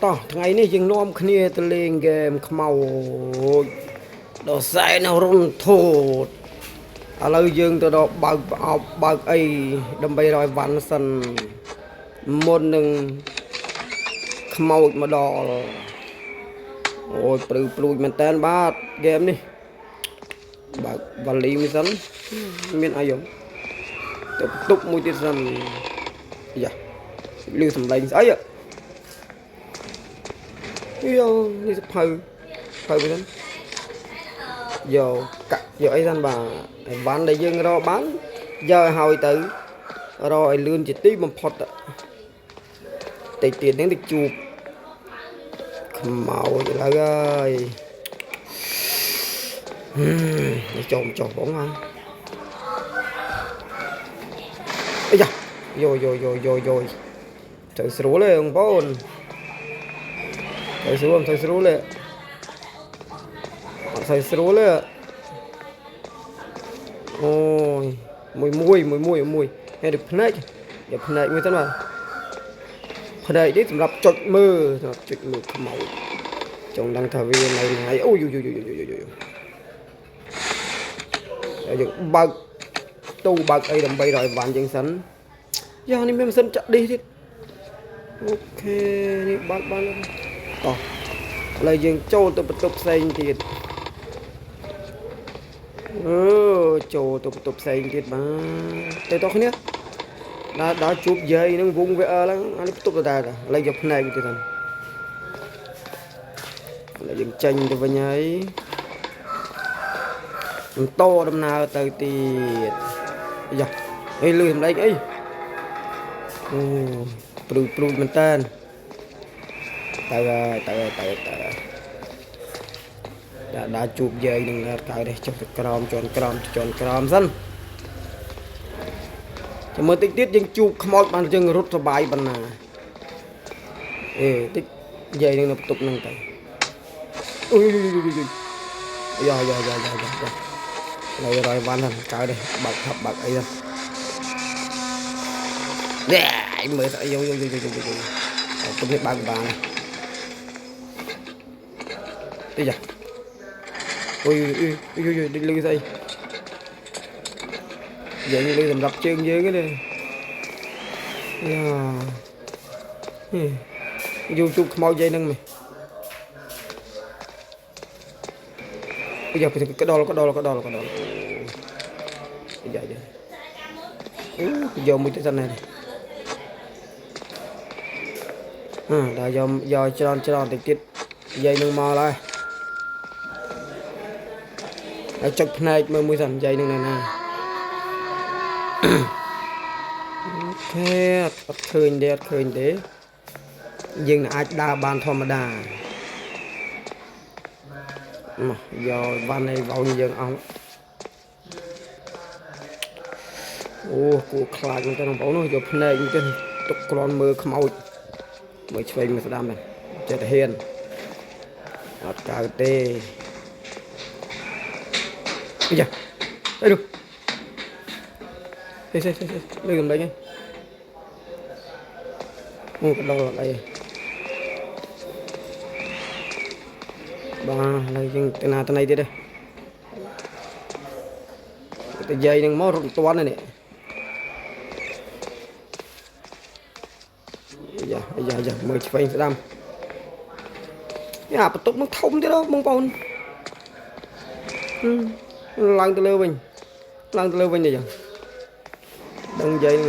តថ្ងៃនេះយើងនាំគ្នាទៅលេងហ្គេមខ្មោចដល់សែនរុនធូតឥឡូវយើងទៅដល់បើកប្រអប់បើកអីដើម្បីរយវ៉ាន់សិនមុននឹងខ្មោចមកដល់អូយព្រឺព្រួចមែនតើបាទហ្គេមនេះបើកវ៉ាលីមួយសិនមានអីហ្នឹងទៅទុកមួយទៀតសិនយ៉ាលឺសំឡេងស្អីយោនេះសភៅមួយសិនយកកាក់យកអីសិនបាទឲ្យវ៉ាន់ដែលយើងរកបានយកឲ្យហើយទៅរកឲ្យលឿនជាទីបំផុតតិចទៀតហ្នឹងទៅជួបខ្មោចឥឡូវហើយចុះបងហ្នឹងអាយ៉ាយោទៅស្រួលទេបងប្អូនទៅស្រួលទេអត់ទៅស្រួលទេអូយមួយហេតុភ្នែកយកភ្នែកមួយទៅបាទភ្នែកនេះសម្រាប់ចុចមើលខ្មោចចង់ដឹងថាវានៅថ្ងៃអូយយើងបើកទូបើកអីដើម្បីរកអីវ៉ាន់ជាងសិនយ៉ានេះមានម៉ាស៊ីនចាក់ឌីសទៀតអូខេនេះបើកបានតោះឥឡូវយើងចូលទៅបន្ទប់ផ្សេងទៀតចូលទៅបន្ទប់ផ្សេងទៀតបាទទៅតោះគ្នាដល់ជួបយាយនឹងវងវាឡើងអានេះបន្ទប់ដដែលឥឡូវយកផ្នែកទៅទៀតឥឡូវយើងចេញទៅវិញហើយបន្តដំណើរទៅទៀតយ៉ាអីលឺសម្លេងអីអូព្រួយមែនតើដាក់ជួបយាយនឹងកើតទេចុះទៅក្រោមជន់ក្រោមសិនចាំមើលតិចទៀតយើងជួបខ្មោចបានយើងរត់សបាយប៉ុណ្ណាតិចយាយនឹងនៅបន្ទប់ហ្នឹងទៅអូយយ៉ាឡើយរយវ៉ាន់ហ្នឹងកើតទេបើកអីហ្នឹងមើលស្អីយោពុំនេះបើកបានតិចអូយឌីលឺស្អីយើងលឺសម្រាប់ជើងយើងទេយ៉ាជួបខ្មោចយាយហ្នឹងមែនយ៉ាកដលយ៉ាយកមួយទៅសិនណាដល់យកច្រើនតិចទៀតយាយនឹងមកហើយចុចភ្នែកមើលមួយសិនយាយនឹងនៅណាអូខេអត់ឃើញទេយើងអាចដើរបានធម្មតាមកយកវ៉ាន់ឲ្យវ៉ោងយើងអស់អូគួរខ្លាចមែនទេបងប្អូនយកភ្នែកទៅទុកគ្រាន់មើលខ្មោចមើលឆ្វេងមើលស្ដាំមែនចេះតែហ៊ានអត់កើតទេយ៉ាអីនោះសេលើកំដេញហ៎អូកដលអីបាទហើយយើងទៅណាទៅណីទៀតទេទៅយាយនឹងមករត់មិនទាន់ទេនេះយ៉ាមើលឆ្វេងស្ដាំយ៉ាបន្ទប់នឹងធំទៀតបងប្អូនឡើងទៅលើវិញទេចឹងដឹងយាយនឹង